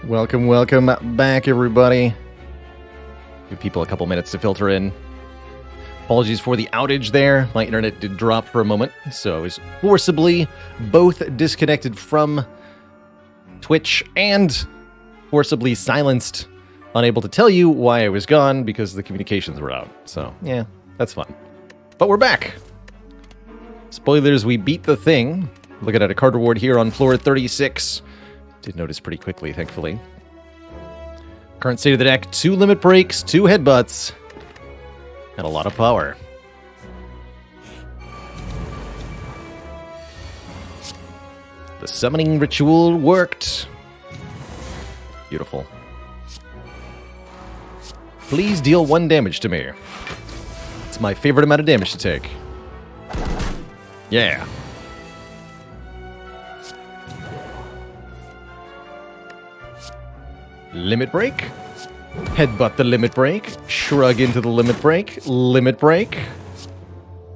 Welcome back, everybody. Give people a couple minutes to filter in. Apologies for the outage there. My internet did drop for a moment, so I was forcibly both disconnected from Twitch and forcibly silenced, unable to tell you why I was gone because the communications were out. So, yeah, that's fun. But we're back. Spoilers, we beat the thing. Looking at a card reward here on floor 36. Did notice pretty quickly, thankfully. Current state of the deck, 2 limit breaks, 2 headbutts, and a lot of power. The summoning ritual worked. Beautiful. Please deal 1 damage to me. It's my favorite amount of damage to take. Yeah. Limit break. Headbutt the limit break. Shrug into the limit break. Limit break.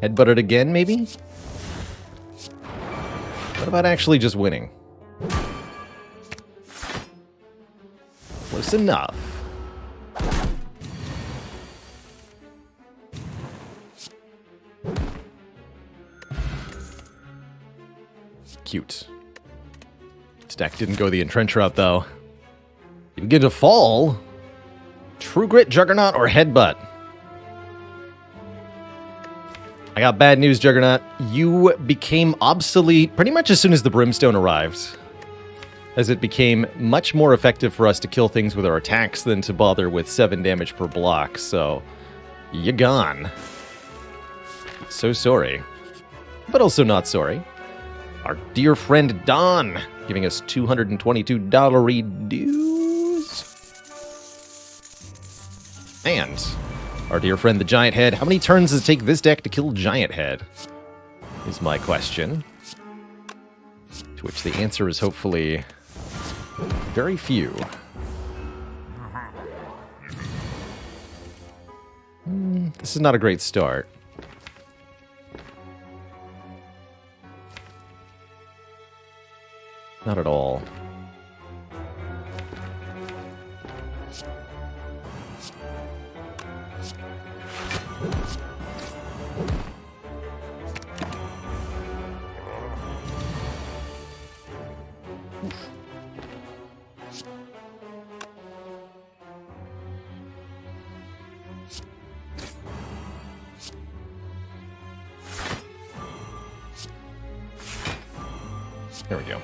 Headbutt it again, maybe? What about actually just winning? Close enough. Cute. Stack didn't go the entrench route, though. You begin to fall. True Grit, Juggernaut, or Headbutt? I got bad news, Juggernaut. You became obsolete pretty much as soon as the Brimstone arrived, as it became much more effective for us to kill things with our attacks than to bother with 7 damage per block, so you're gone. So sorry. But also not sorry. Our dear friend Don giving us $222 dues. And our dear friend the Giant Head. How many turns does it take this deck to kill Giant Head? Is my question. To which the answer is hopefully very few. This is not a great start. Not at all. There we go.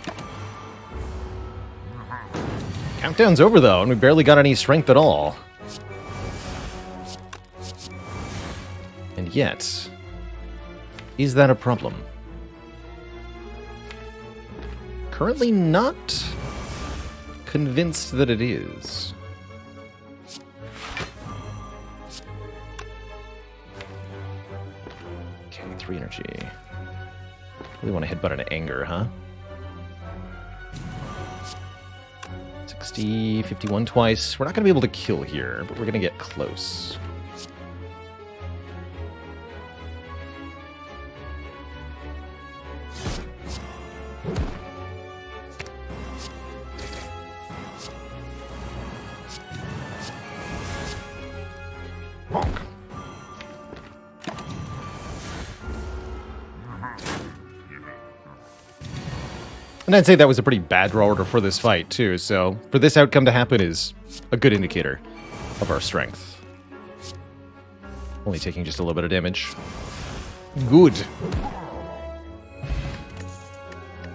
Countdown's over, though, and we barely got any strength at all. And yet, is that a problem? Currently not convinced that it is. Okay, 3 energy. Really want to headbutt into anger, huh? 60, 51 twice. We're not going to be able to kill here, but we're going to get close. Bonk. And I'd say that was a pretty bad draw order for this fight, too, so for this outcome to happen is a good indicator of our strength. Only taking just a little bit of damage. Good.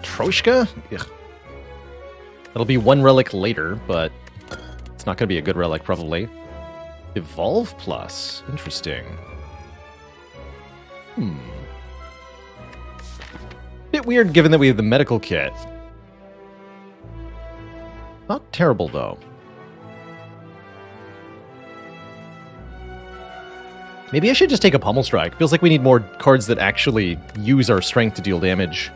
Troshka? Ugh. That'll be 1 relic later, but it's not going to be a good relic, probably. Evolve Plus. Interesting. Bit weird given that we have the medical kit. Not terrible, though. Maybe I should just take a Pummel Strike. Feels like we need more cards that actually use our strength to deal damage.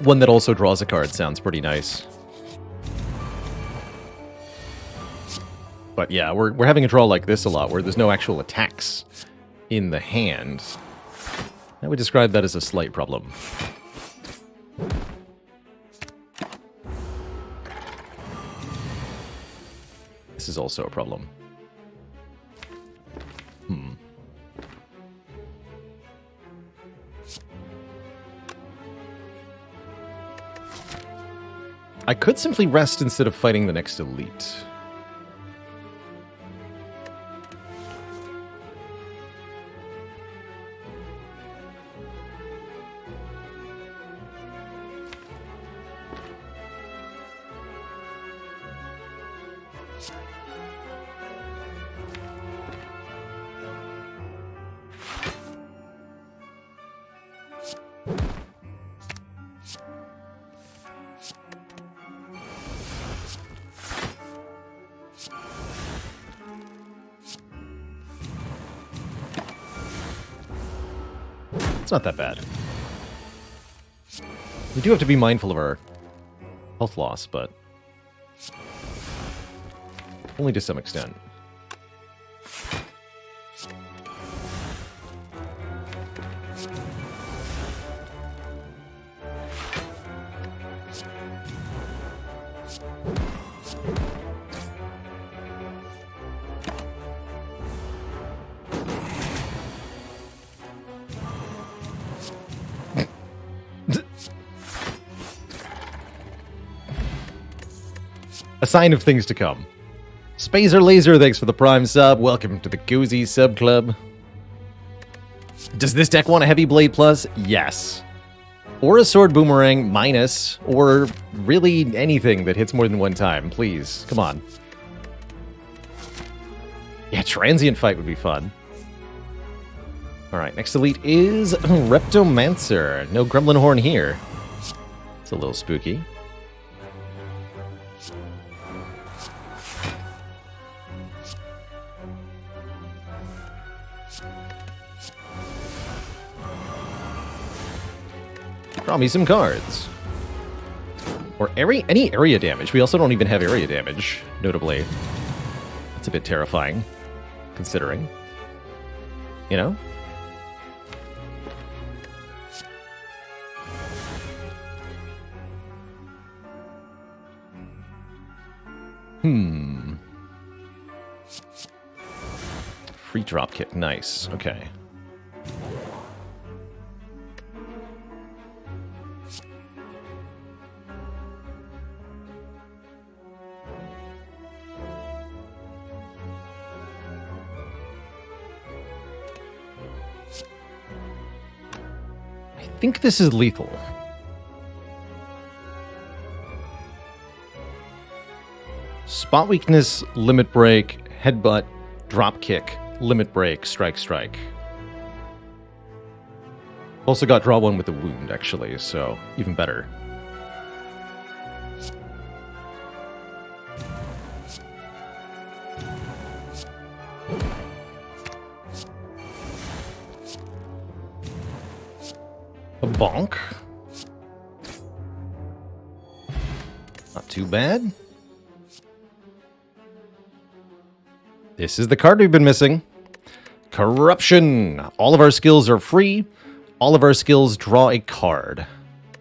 One that also draws a card sounds pretty nice. But yeah, we're having a draw like this a lot, where there's no actual attacks in the hand. I would describe that as a slight problem. This is also a problem. I could simply rest instead of fighting the next elite. It's not that bad. We do have to be mindful of our health loss, but only to some extent. A sign of things to come. Spacer Laser, thanks for the Prime sub. Welcome to the Cozy Sub Club. Does this deck want a Heavy Blade Plus? Yes. Or a Sword Boomerang minus, or really anything that hits more than one time. Please, come on. Yeah, Transient Fight would be fun. Alright, next elite is Reptomancer. No Gremlin Horn here. It's a little spooky. Draw me some cards. Or any area damage. We also don't even have area damage, notably. That's a bit terrifying, considering. You know? Free drop kick, nice. Okay. I think this is lethal. Spot weakness, limit break, headbutt, drop kick, limit break, strike, strike. Also got draw one with the wound, actually, so even better. A bonk. Not too bad. This is the card we've been missing. Corruption. All of our skills are free. All of our skills draw a card.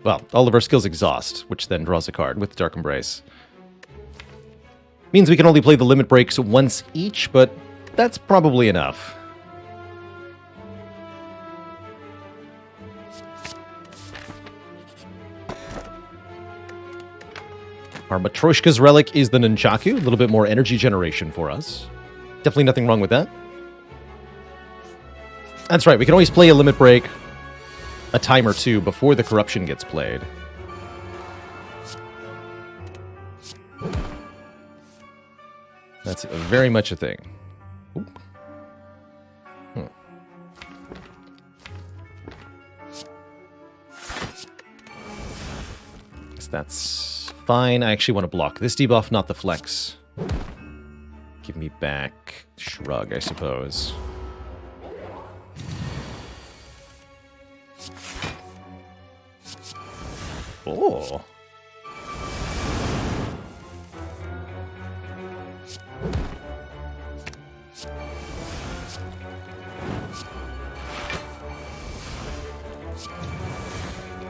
Well, all of our skills exhaust, which then draws a card with Dark Embrace. Means we can only play the limit breaks once each, but that's probably enough. Our Matryoshka's Relic is the Nunchaku, a little bit more energy generation for us. Definitely nothing wrong with that. That's right, we can always play a limit break a time or two before the corruption gets played. That's very much a thing. Oop. Guess that's fine. I actually want to block this debuff, not the flex. Give me back Shrug, I suppose. Oh.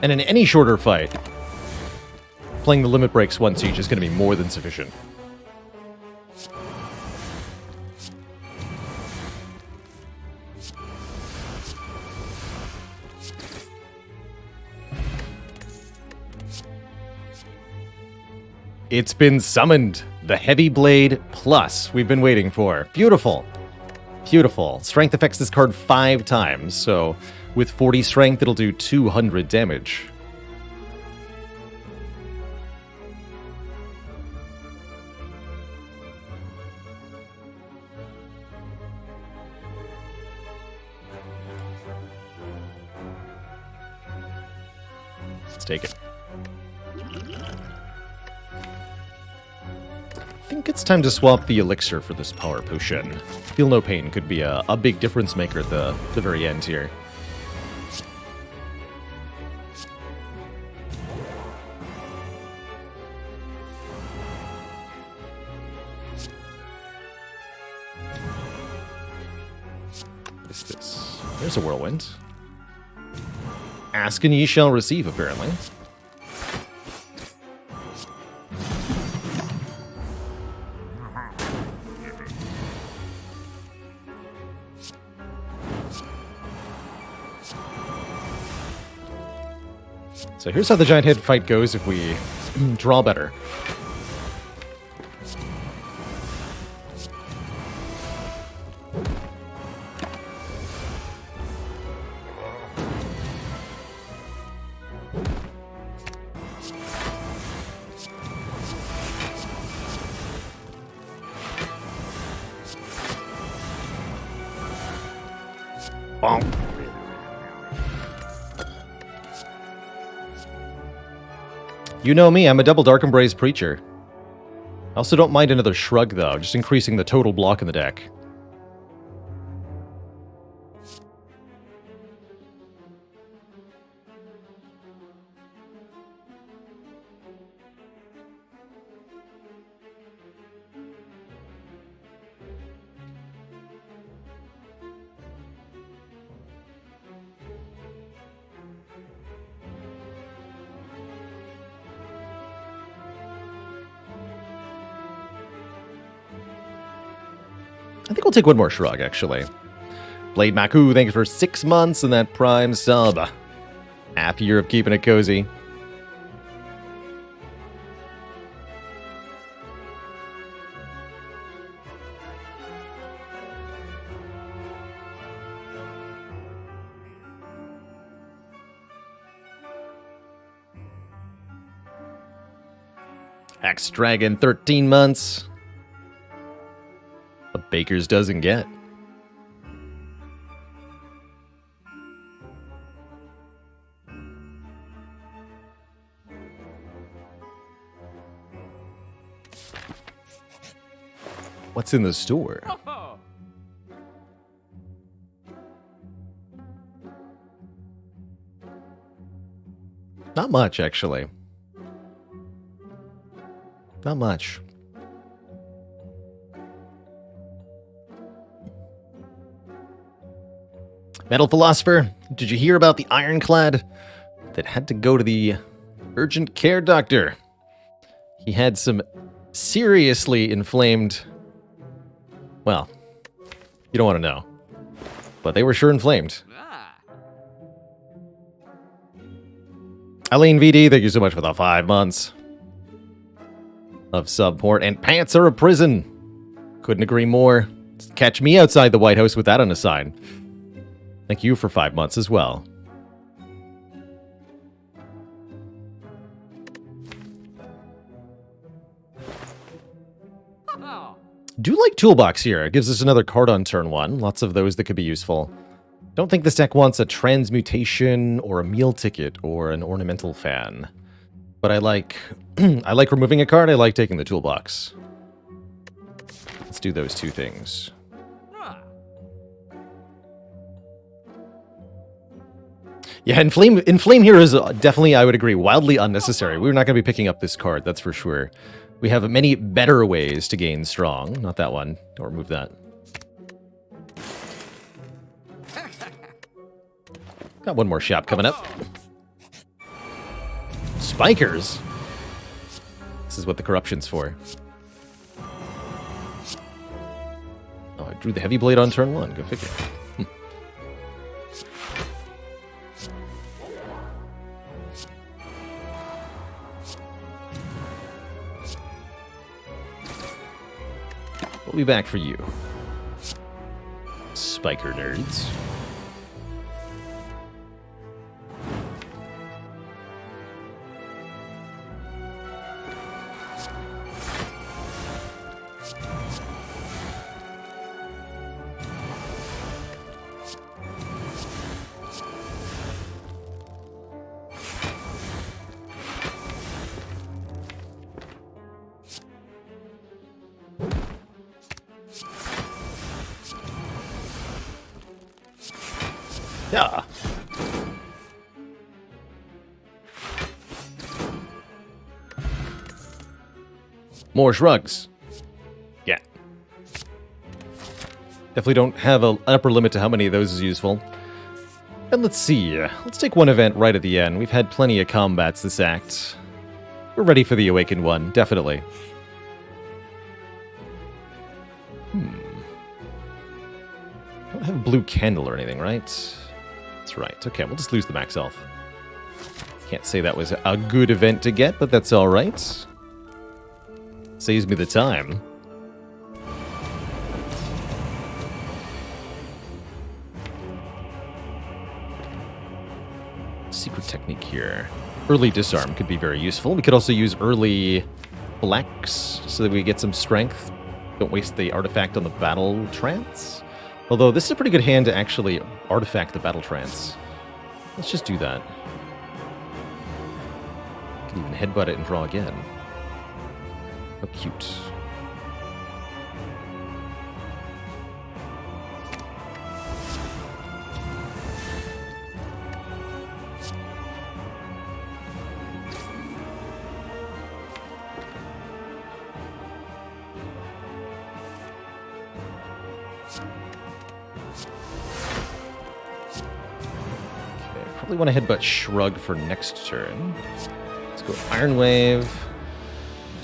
And in any shorter fight, playing the limit breaks once each is going to be more than sufficient. It's been summoned. The Heavy Blade Plus we've been waiting for. Beautiful. Beautiful. Strength affects this card 5 times, so with 40 strength, it'll do 200 damage. Let's take it. I think it's time to swap the elixir for this power potion. Feel No Pain could be a big difference maker at the very end here. What is this? There's a whirlwind. Ask and ye shall receive, apparently. So here's how the giant head fight goes if we draw better. Bonk. You know me, I'm a double Dark Embrace Preacher. I also don't mind another Shrug, though, just increasing the total block in the deck. I think we'll take one more Shrug, actually. Blade Maku, thanks for 6 months and that Prime sub. Happy year of keeping it cozy. Axe Dragon, 13 months. A baker's doesn't get. What's in the store? Not much, actually. Not much. Metal Philosopher, did you hear about the Ironclad that had to go to the urgent care doctor? He had some seriously inflamed... Well, you don't want to know. But they were sure inflamed. Eileen VD, thank you so much for the 5 months of support. And Pants are a prison. Couldn't agree more. Catch me outside the White House with that on a sign. Thank you for 5 months as well. Do like Toolbox here. It gives us another card on turn 1. Lots of those that could be useful. Don't think this deck wants a transmutation or a meal ticket or an ornamental fan. But I like I like removing a card. I like taking the Toolbox. Let's do those two things. Yeah, Inflame here is definitely, I would agree, wildly unnecessary. We're not going to be picking up this card, that's for sure. We have many better ways to gain strong. Not that one. Don't remove that. Got one more shop coming up. Spikers? This is what the corruption's for. Oh, I drew the Heavy Blade on turn 1. Go figure. We'll be back for you. Spiker nerds. Yeah. More shrugs. Yeah. Definitely don't have an upper limit to how many of those is useful. And let's see. Let's take one event right at the end. We've had plenty of combats this act. We're ready for the Awakened one, definitely. Don't have a blue candle or anything, right? That's right. Okay, we'll just lose the max health. Can't say that was a good event to get, but that's alright. Saves me the time. Secret technique here. Early disarm could be very useful. We could also use early blacks so that we get some strength. Don't waste the artifact on the battle trance. Although this is a pretty good hand to actually artifact the battle trance. Let's just do that. Could even headbutt it and draw again. How cute. Probably want to headbutt Shrug for next turn. Let's go Iron Wave,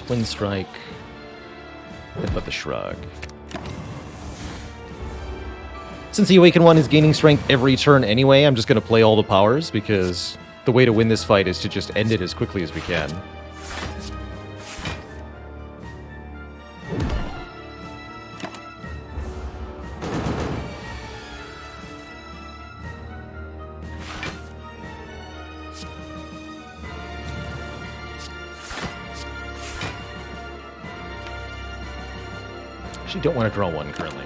Twin Strike, headbutt the Shrug. Since the Awakened one is gaining strength every turn anyway, I'm just going to play all the powers because the way to win this fight is to just end it as quickly as we can. Actually, don't want to draw one currently.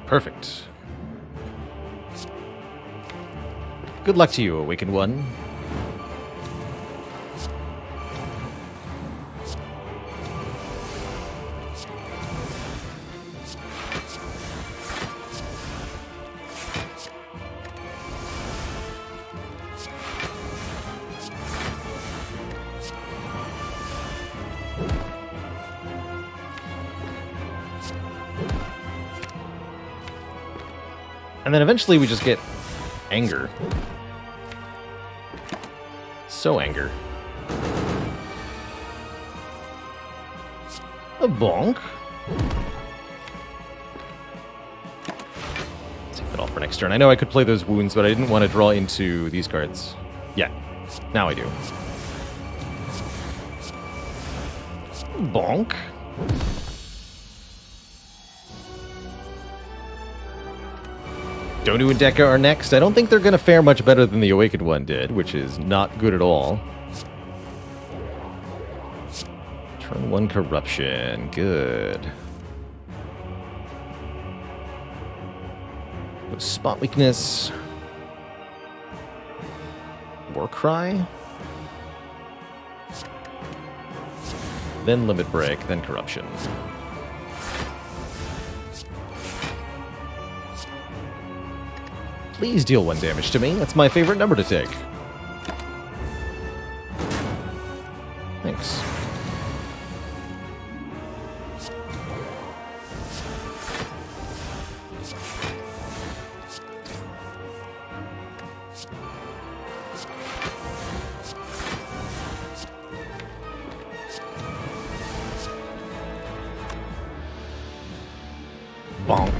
Perfect. Good luck to you, Awakened One. And then eventually we just get anger. So anger. A bonk. Take that off for next turn. I know I could play those wounds, but I didn't want to draw into these cards. Yeah, now I do. Bonk. Donu and Deka are next. I don't think they're going to fare much better than the Awakened one did, which is not good at all. Turn 1 Corruption. Good. Spot Weakness. Warcry. Then Limit Break, then Corruption. Please deal 1 damage to me. That's my favorite number to take. Thanks. Bonk.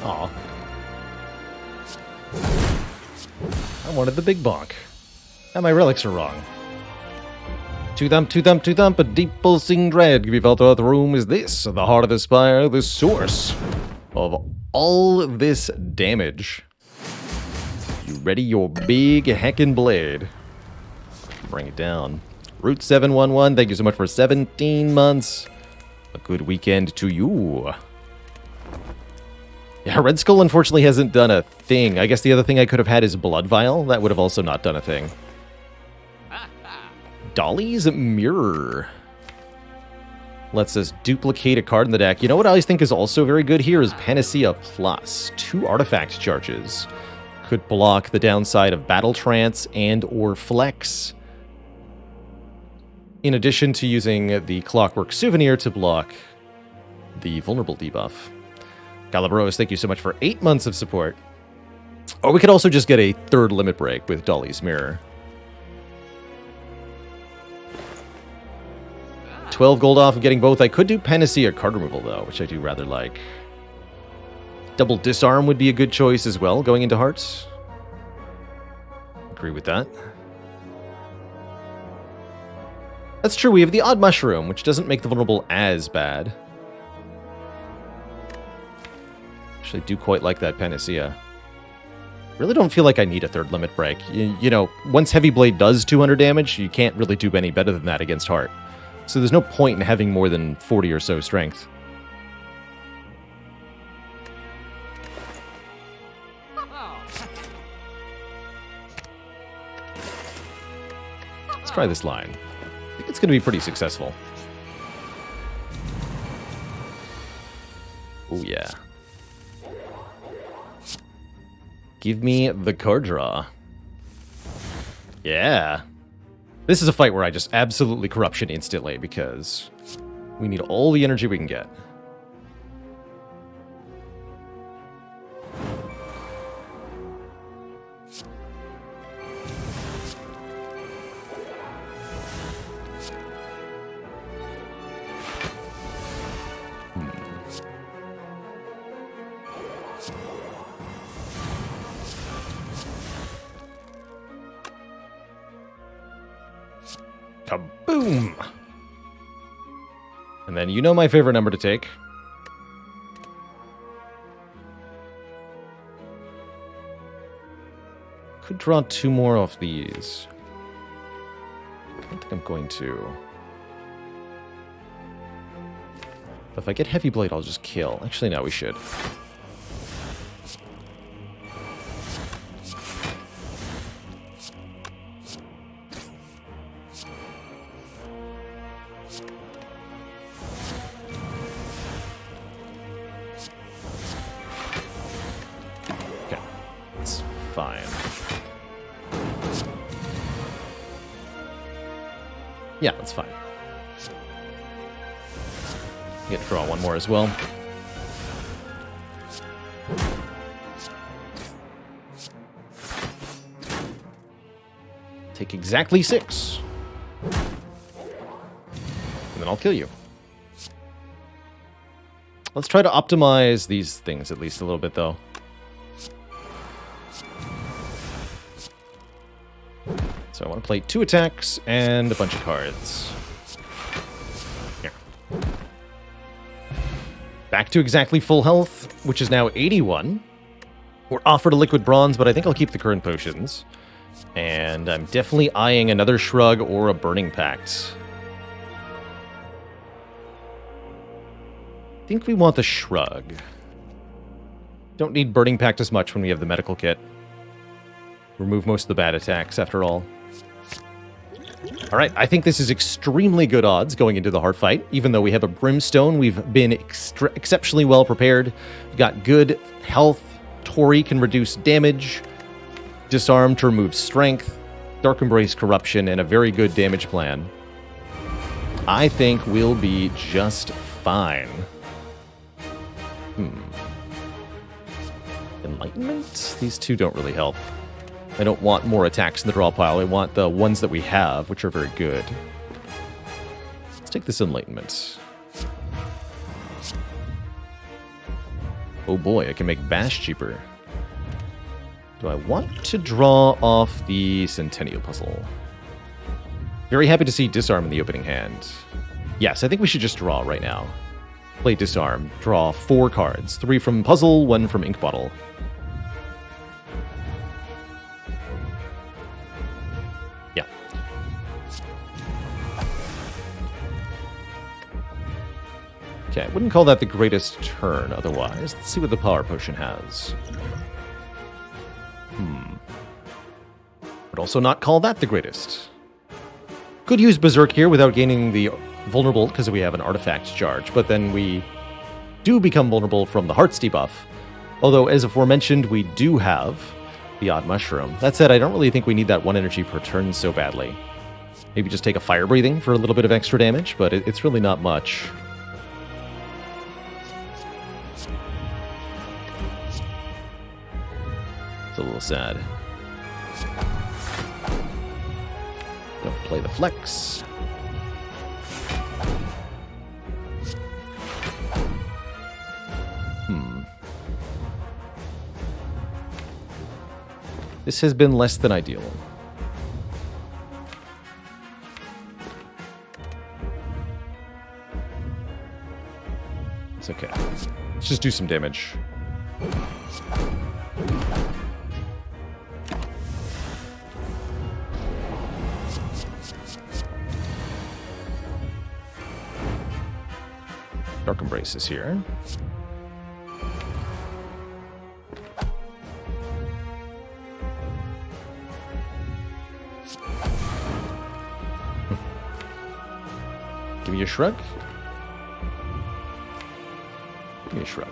Aw. I wanted the big bonk. And my relics are wrong. To thump, a deep pulsing dread can be felt throughout the room. Is this the heart of the spire, the source of all this damage? You ready your big heckin' blade? Bring it down. Route 711, thank you so much for 17 months. A good weekend to you. Yeah, Red Skull unfortunately hasn't done a thing. I guess the other thing I could have had is Blood Vial. That would have also not done a thing. Dolly's Mirror lets us duplicate a card in the deck. You know what I always think is also very good here is Panacea Plus. 2 artifact charges. Could block the downside of Battle Trance and or Flex. In addition to using the Clockwork Souvenir to block the Vulnerable debuff. Galabros, thank you so much for 8 months of support. Or we could also just get a 3rd limit break with Dolly's Mirror. 12 gold off of getting both. I could do Panacea card removal, though, which I do rather like. Double Disarm would be a good choice as well, going into Hearts. Agree with that. That's true, we have the Odd Mushroom, which doesn't make the Vulnerable as bad. Actually, do quite like that Panacea. Really don't feel like I need a 3rd limit break. You know, once Heavy Blade does 200 damage, you can't really do any better than that against Heart. So there's no point in having more than 40 or so strength. Let's try this line. I think it's going to be pretty successful. Oh yeah. Give me the card draw. Yeah. This is a fight where I just absolutely corruption instantly because we need all the energy we can get. Kaboom! And then you know my favorite number to take. Could draw 2 more off these. I don't think I'm going to. But if I get Heavy Blade, I'll just kill. Actually, no, we should. Yeah, that's fine. Get to draw 1 more as well. Take exactly 6. And then I'll kill you. Let's try to optimize these things at least a little bit, though. So I want to play 2 attacks and a bunch of cards. Here. Back to exactly full health, which is now 81. We're offered a liquid bronze, but I think I'll keep the current potions. And I'm definitely eyeing another shrug or a burning pact. I think we want the shrug. Don't need burning pact as much when we have the medical kit. Remove most of the bad attacks, after all. Alright, I think this is extremely good odds going into the hard fight. Even though we have a Brimstone, we've been exceptionally well prepared. We've got good health. Tori can reduce damage. Disarm to remove strength. Dark Embrace corruption, and a very good damage plan. I think we'll be just fine. Enlightenment? These 2 don't really help. I don't want more attacks in the draw pile. I want the ones that we have, which are very good. Let's take this Enlightenment. Oh boy, I can make Bash cheaper. Do I want to draw off the Centennial Puzzle? Very happy to see Disarm in the opening hand. Yes, I think we should just draw right now. Play Disarm. Draw 4 cards. 3 from Puzzle, 1 from Ink Bottle. Yeah. Okay, I wouldn't call that the greatest turn otherwise. Let's see what the Power Potion has. Would also not call that the greatest. Could use Berserk here without gaining the vulnerable because we have an artifact charge, but then we do become vulnerable from the Hearts debuff. Although, as aforementioned, we do have the Odd Mushroom. That said, I don't really think we need that 1 energy per turn so badly. Maybe just take a Fire Breathing for a little bit of extra damage, but it's really not much. It's a little sad. Don't play the flex. This has been less than ideal. It's okay. Let's just do some damage. Dark Embrace is here. Give me a shrug. Give me a shrug.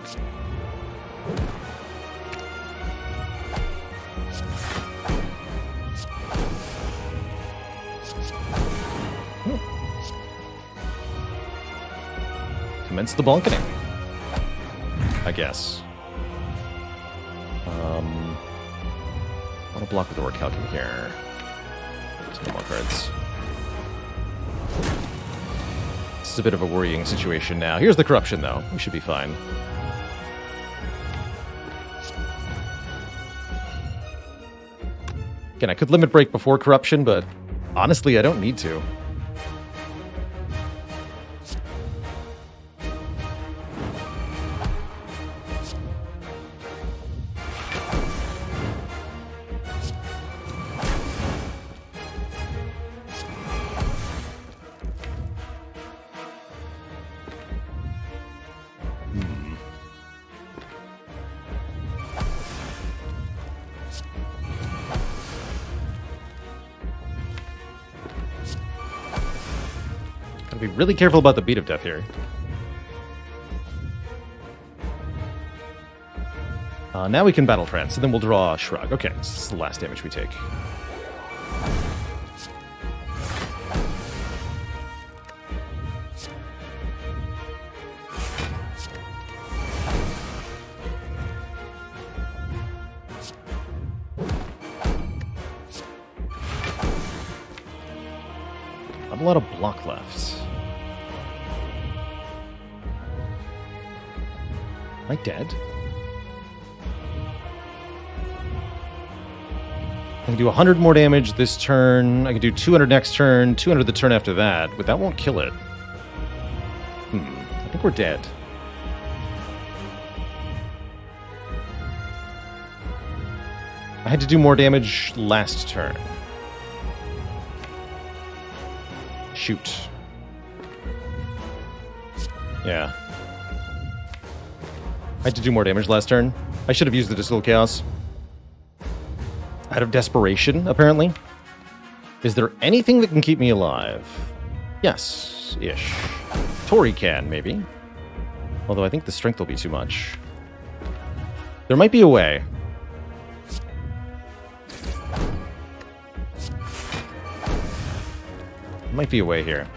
Commence the balcony, I guess. I'll block with the Orichalcum here. There's no more cards. This is a bit of a worrying situation now. Here's the Corruption, though. We should be fine. Again, I could Limit Break before Corruption, but honestly, I don't need to. Gotta be really careful about the Beat of Death here. Now we can Battle Trance, and then we'll draw a Shrug. Okay, this is the last damage we take. Not a lot of block left. Am I dead? I can do 100 more damage this turn. I can do 200 next turn, 200 the turn after that, but that won't kill it. I think we're dead. I had to do more damage last turn. Shoot. Yeah. I had to do more damage last turn. I should have used the Distilled Chaos. Out of desperation, apparently. Is there anything that can keep me alive? Yes-ish. Tori can, maybe. Although I think the strength will be too much. There might be a way. Might be a way here.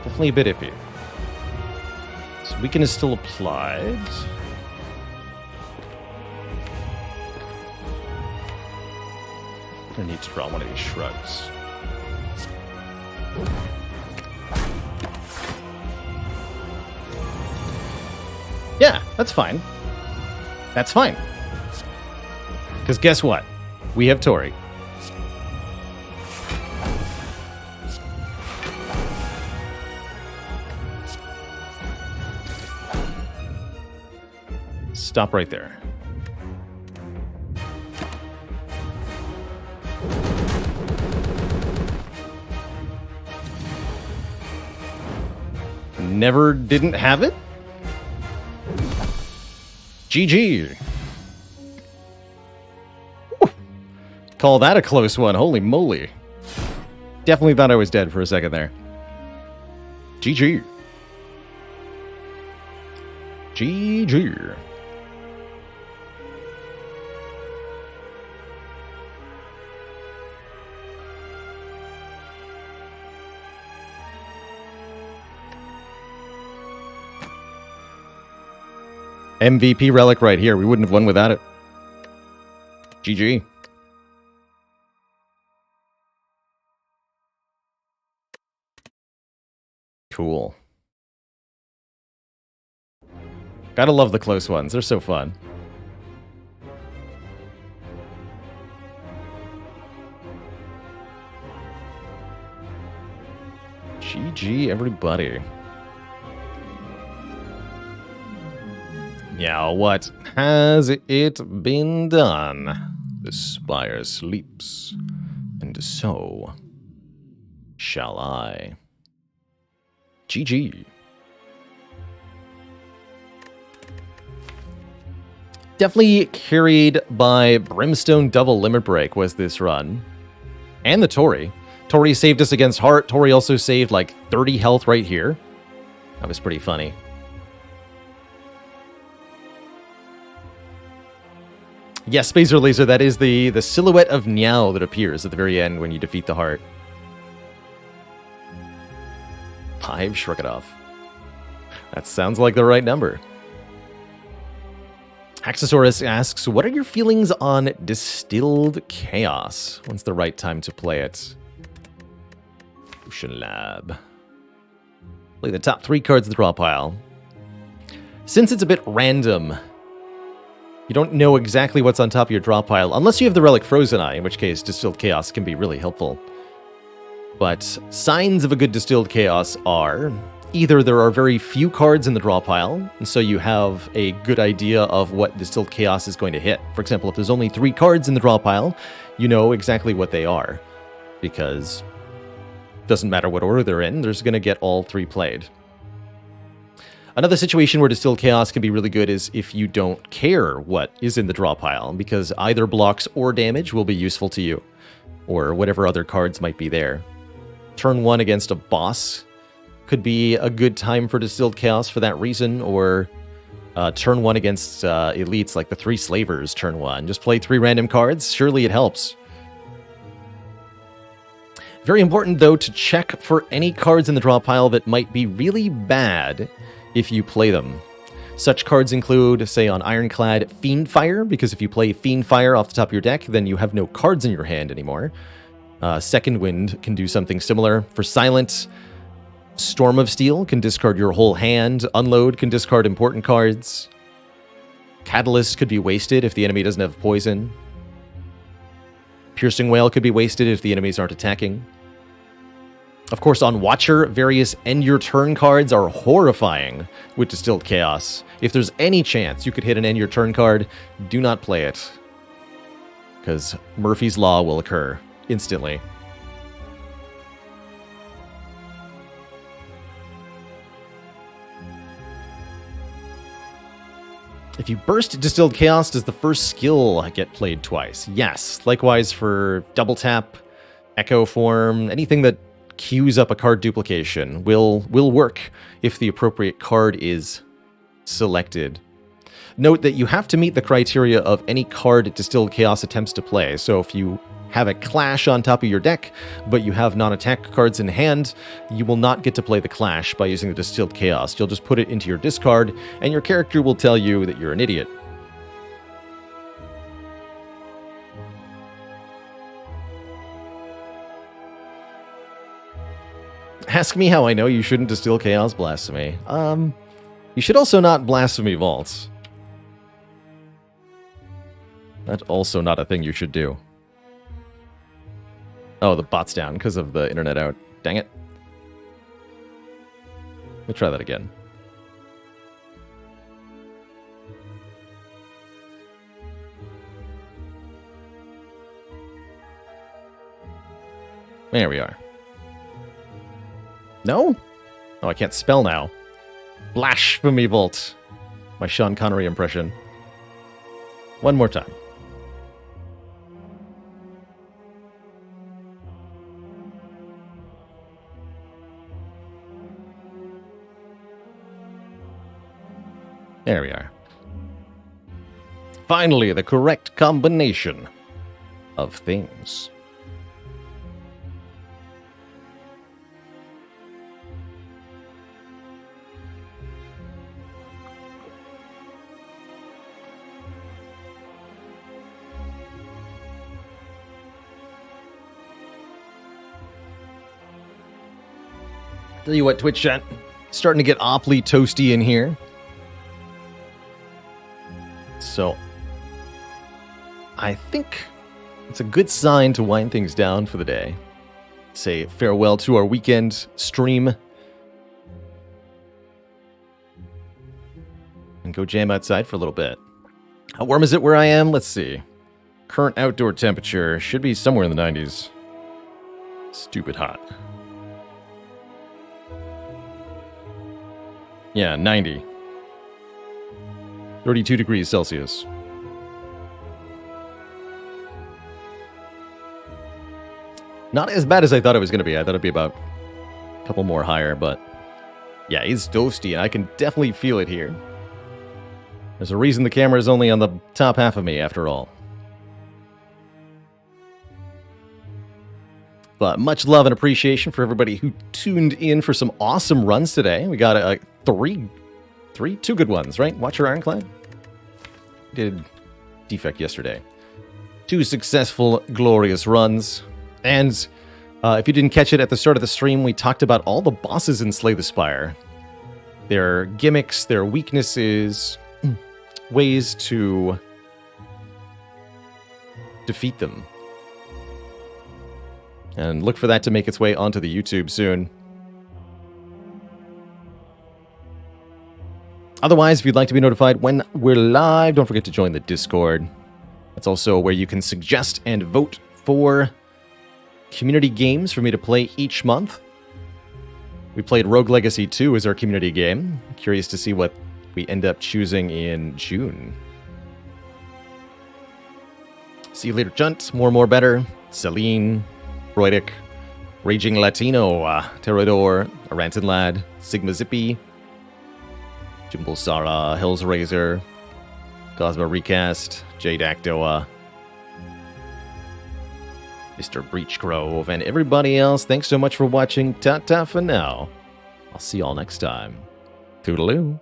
Definitely a bit iffy. Weaken is still applied. I need to draw one of these shrugs. Yeah, that's fine. That's fine. Because guess what? We have Tori. Stop right there. Never didn't have it? GG. Whew. Call that a close one. Holy moly. Definitely thought I was dead for a second there. GG. GG. MVP relic right here. We wouldn't have won without it. GG. Cool. Gotta love the close ones. They're so fun. GG, everybody. Yeah, what has it been done? The Spire sleeps, and so shall I. GG. Definitely carried by Brimstone Double Limit Break was this run. And the Tori. Tori saved us against Heart. Tori also saved like 30 health right here. That was pretty funny. Yes, Spacer Laser, that is the silhouette of Niao that appears at the very end when you defeat the Heart. 5, shrug it off. That sounds like the right number. Haxosaurus asks, what are your feelings on Distilled Chaos? When's the right time to play it? Ocean Lab. Play the top 3 cards of the draw pile. Since it's a bit random, you don't know exactly what's on top of your draw pile, unless you have the Relic Frozen Eye, in which case Distilled Chaos can be really helpful. But signs of a good Distilled Chaos are either there are very few cards in the draw pile, and so you have a good idea of what Distilled Chaos is going to hit. For example, if there's only 3 cards in the draw pile, you know exactly what they are, because it doesn't matter what order they're in, there's going to get all 3 played. Another situation where Distilled Chaos can be really good is if you don't care what is in the draw pile, because either blocks or damage will be useful to you, or whatever other cards might be there. Turn 1 against a boss could be a good time for Distilled Chaos for that reason, or turn 1 against elites like the 3 Slavers turn 1. Just play 3 random cards, surely it helps. Very important, though, to check for any cards in the draw pile that might be really bad if you play them. Such cards include, say on Ironclad, Fiendfire, because if you play Fiendfire off the top of your deck, then you have no cards in your hand anymore. Second Wind can do something similar. For Silent, Storm of Steel can discard your whole hand. Unload can discard important cards. Catalyst could be wasted if the enemy doesn't have poison. Piercing Whale could be wasted if the enemies aren't attacking. Of course, on Watcher, various End Your Turn cards are horrifying with Distilled Chaos. If there's any chance you could hit an End Your Turn card, do not play it, because Murphy's Law will occur instantly. If you burst Distilled Chaos, does the first skill get played twice? Yes. Likewise for Double Tap, Echo Form, anything that queues up a card duplication will work if the appropriate card is selected. Note that you have to meet the criteria of any card Distilled Chaos attempts to play, so if you have a clash on top of your deck, but you have non-attack cards in hand, you will not get to play the clash by using the Distilled Chaos. You'll just put it into your discard, and your character will tell you that you're an idiot. Ask me how I know you shouldn't Distill Chaos Blasphemy. You should also not Blasphemy Vaults. That's also not a thing you should do. Oh, the bot's down because of the internet out. Dang it. Let me try that again. There we are. No? Oh, I can't spell now. Blasphemy Vault. My Sean Connery impression. One more time. There we are. Finally, the correct combination of things. Tell you what, Twitch chat, starting to get awfully toasty in here. So, I think it's a good sign to wind things down for the day. Say farewell to our weekend stream. And go jam outside for a little bit. How warm is it where I am? Let's see. Current outdoor temperature should be somewhere in the 90s. Stupid hot. Yeah, 90. 32 degrees Celsius. Not as bad as I thought it was going to be. I thought it'd be about a couple more higher, but yeah, it's toasty, and I can definitely feel it here. There's a reason the camera is only on the top half of me, after all. But much love and appreciation for everybody who tuned in for some awesome runs today. We got two good ones, right? Watcher Ironclad did Defect yesterday. 2 successful, glorious runs. And if you didn't catch it at the start of the stream, we talked about all the bosses in Slay the Spire. Their gimmicks, their weaknesses, ways to defeat them. And look for that to make its way onto the YouTube soon. Otherwise, if you'd like to be notified when we're live, don't forget to join the Discord. That's also where you can suggest and vote for community games for me to play each month. We played Rogue Legacy 2 as our community game. Curious to see what we end up choosing in June. See you later, Junt. More, better. Celine. Roidic, Raging Latino, Terrador, Arantan Lad, Sigma Zippy, Jimble Sara, Hell's Razor, Cosmo Recast, Jade Actoa, Mr. Breachgrove, and everybody else. Thanks so much for watching. Ta-ta for now. I'll see y'all next time. Toodaloo.